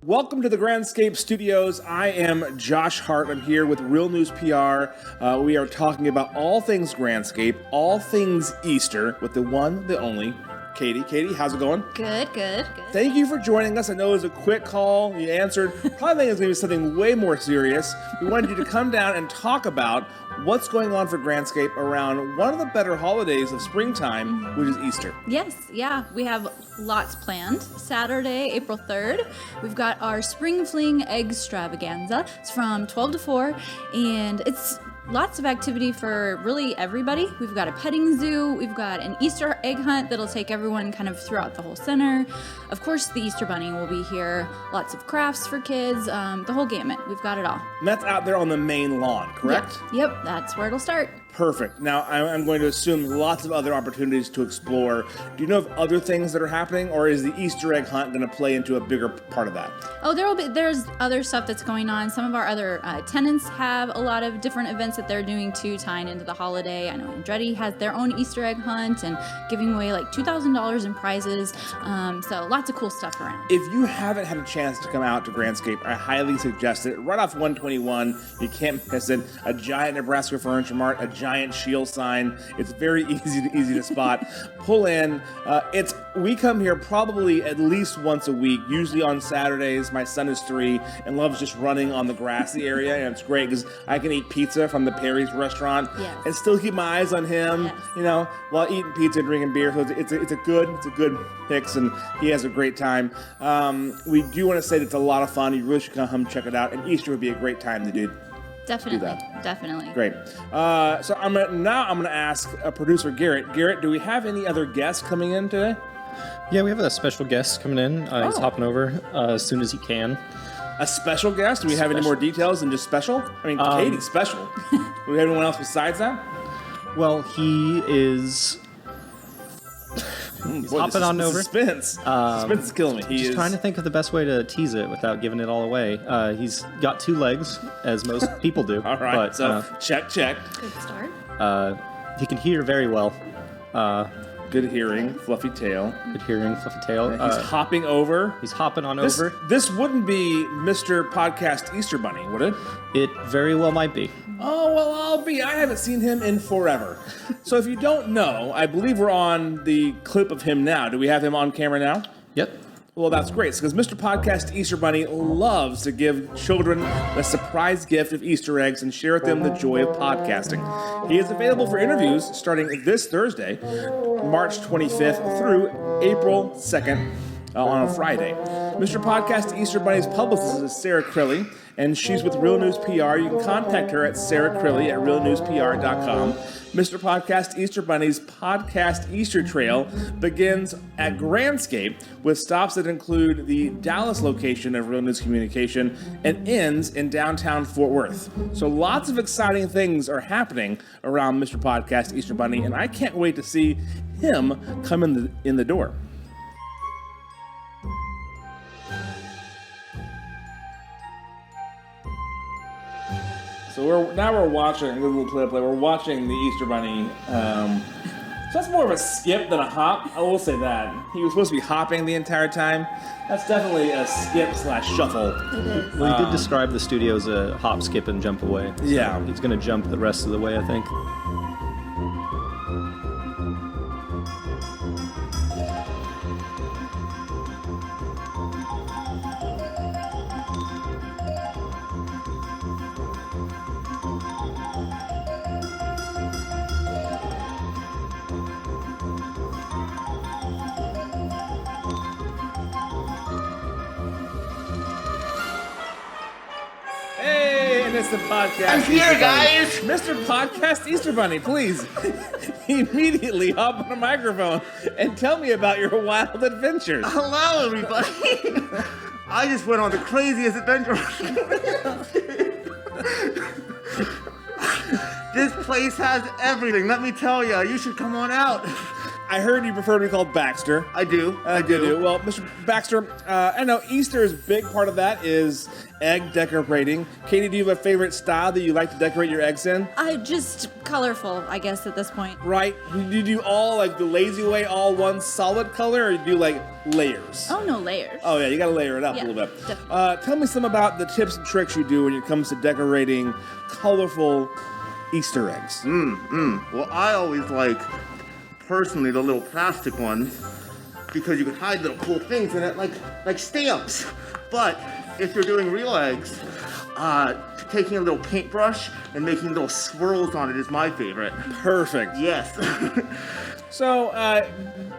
Welcome to the Grandscape Studios. I am Josh Hart. I'm here with Real News PR. We are talking about all things Grandscape, all things Easter, with the one, the only, Katie. Katie, how's it going? Good. Thank you for joining us. I know it was a quick call. You answered. Probably think it's going to be something way more serious. We wanted you to come down and talk about what's going on for Grandscape around one of the better holidays of springtime, which is Easter. Yes, yeah, we have lots planned. Saturday, April 3rd, we've got our Spring Fling Egg Extravaganza. It's from 12 to 4, and it's lots of activity for really everybody. We've got a petting zoo, we've got an Easter egg hunt that'll take everyone kind of throughout the whole center. Of course, the Easter Bunny will be here, lots of crafts for kids, the whole gamut. We've got it all. And that's out there on the main lawn, correct? Yep, that's where it'll start. Perfect. Now, I'm going to assume lots of other opportunities to explore. Do you know of other things that are happening, or is the Easter egg hunt going to play into a bigger part of that? Oh, there's other stuff that's going on. Some of our other tenants have a lot of different events that they're doing too, tying into the holiday. I know Andretti has their own Easter egg hunt and giving away like $2,000 in prizes. So lots of cool stuff around. If you haven't had a chance to come out to Grandscape, I highly suggest it. Right off 121, you can't miss it. A giant Nebraska Furniture Mart, a giant Shield sign. It's very easy to spot. Pull in. We come here probably at least once a week, usually on Saturdays. My son is 3 and loves just running on the grassy area, and it's great because I can eat pizza from the Perry's restaurant and still keep my eyes on him, while eating pizza and drinking beer. So it's a good fix, and he has a great time. We do want to say that it's a lot of fun. You really should come check it out, and Easter would be a great time to do Definitely. Great. So I'm gonna ask producer Garrett. Garrett, do we have any other guests coming in today? Yeah, we have a special guest coming in. He's hopping over as soon as he can. A special guest? Do we have any more details than just special? I mean, Katie's special. Do we have anyone else besides that? Well, he is... He's hopping on over. Suspense. Suspense is killing me. He's trying to think of the best way to tease it without giving it all away. He's got 2 legs, as most people do. All right, but, so check. Good start. He can hear very well. Good hearing, fluffy tail. Good hearing, fluffy tail. He's hopping over. He's hopping on over. This wouldn't be Mr. Podcast Easter Bunny, would it? It very well might be. Oh, well, I haven't seen him in forever. So if you don't know, I believe we're on the clip of him now. Do we have him on camera now? Yep. Well, that's great, because Mr. Podcast Easter Bunny loves to give children the surprise gift of Easter eggs and share with them the joy of podcasting. He is available for interviews starting this Thursday, March 25th through April 2nd on a Friday. Mr. Podcast Easter Bunny's publicist is Sarah Crilly, and she's with Real News PR. You can contact her at sarahcrilly@realnewspr.com. Mr. Podcast Easter Bunny's podcast Easter Trail begins at Grandscape with stops that include the Dallas location of Real News Communication and ends in downtown Fort Worth. So lots of exciting things are happening around Mr. Podcast Easter Bunny, and I can't wait to see him come in the door. So we're watching a little play. We're watching the Easter Bunny. So that's more of a skip than a hop. I will say that he was supposed to be hopping the entire time. That's definitely a skip/shuffle. It is. Well, he did describe the studio as a hop, skip, and jump away. So yeah, he's going to jump the rest of the way, I think. It's the podcast. I'm here, guys. Mr. Podcast Easter Bunny, please immediately hop on a microphone and tell me about your wild adventures. Hello, everybody. I just went on the craziest adventure. This place has everything. Let me tell you, you should come on out. I heard you prefer to be called Baxter. I do. I Good do. Well, Mr. Baxter, I know Easter is a big part of that is egg decorating. Katie, do you have a favorite style that you like to decorate your eggs in? Just colorful, I guess, at this point. Right? Do you do all like the lazy way, all one solid color, or you do like layers? Oh, no layers. Oh yeah, you gotta layer it up Yeah, a little bit. definitely. Tell me some about the tips and tricks you do when it comes to decorating colorful Easter eggs. Well, I always like, personally, the little plastic ones because you can hide little cool things in it, like stamps. But if you're doing real eggs, taking a little paintbrush and making little swirls on it is my favorite. Perfect. Yes. So,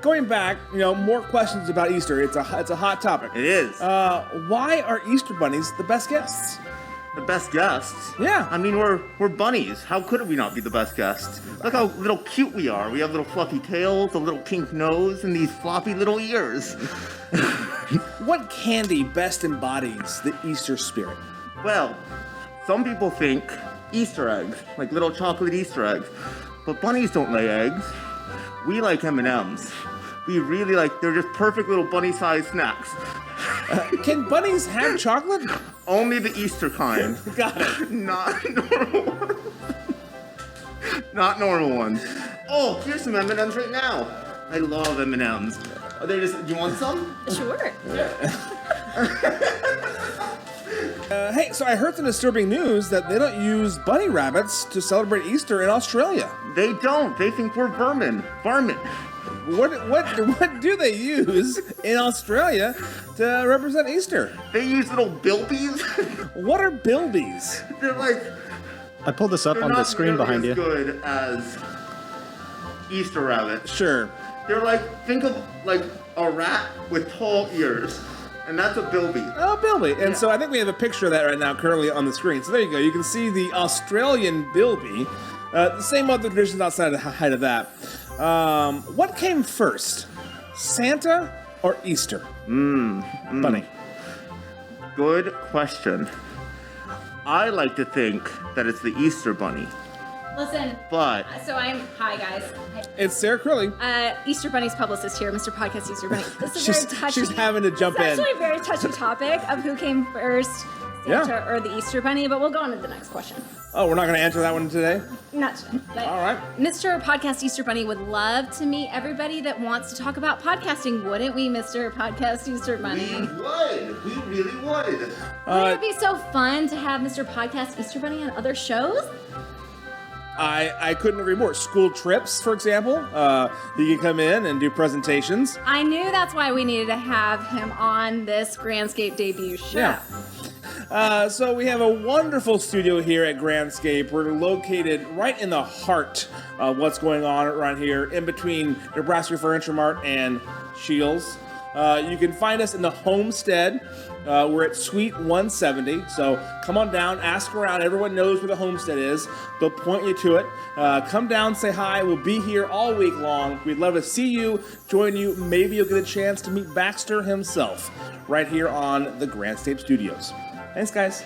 going back, more questions about Easter. It's a hot topic. It is. Why are Easter bunnies the best guests? The best guests. Yeah. I mean, we're bunnies. How could we not be the best guests? Look how little cute we are. We have little fluffy tails, a little pink nose, and these floppy little ears. What candy best embodies the Easter spirit? Well, some people think Easter eggs, like little chocolate Easter eggs. But bunnies don't lay eggs. We like M&Ms. We really like, they're just perfect little bunny-sized snacks. Can bunnies have chocolate? Only the Easter kind. Got it. Not normal ones. Not normal ones. Oh, here's some M&Ms right now. I love M&Ms. Are they just, do you want some? Sure. Hey, so I heard some disturbing news that they don't use bunny rabbits to celebrate Easter in Australia. They don't. They think we're vermin. Varmint. What do they use in Australia to represent Easter? They use little bilbies. What are bilbies? They're like, I pulled this up they're on the not screen nearly behind as you. good as Easter rabbits. Sure. They're like, think of like a rat with tall ears. And that's a bilby. Oh, bilby. And Yeah. so I think we have a picture of that right now currently on the screen. So there you go. You can see the Australian bilby. The same other traditions outside of the height of that. What came first? Santa or Easter? Bunny. Good question. I like to think that it's the Easter bunny. Listen, But hi guys. It's Sarah Curley. Easter Bunny's publicist here, Mr. Podcast Easter Bunny. This is very touchy. She's having to jump It's in. actually a very touchy topic of who came first, Santa Yeah. or the Easter Bunny, but we'll go on to the next question. Oh, we're not going to answer that one today? Not today. But All right. Mr. Podcast Easter Bunny would love to meet everybody that wants to talk about podcasting, wouldn't we, Mr. Podcast Easter Bunny? would. We really would. Wouldn't it be so fun to have Mr. Podcast Easter Bunny on other shows? I couldn't agree more. School trips, for example. He could come in and do presentations. I knew that's why we needed to have him on this Grandscape debut show. Yeah. So we have a wonderful studio here at Grandscape. We're located right in the heart of what's going on around here, in between Nebraska Furniture Mart and Shields. You can find us in the Homestead. We're at Suite 170, so come on down, ask around. Everyone knows where the Homestead is. They'll point you to it. Come down, say hi. We'll be here all week long. We'd love to see you, join you. Maybe you'll get a chance to meet Baxter himself right here on the Grandscape Studios. Thanks, guys.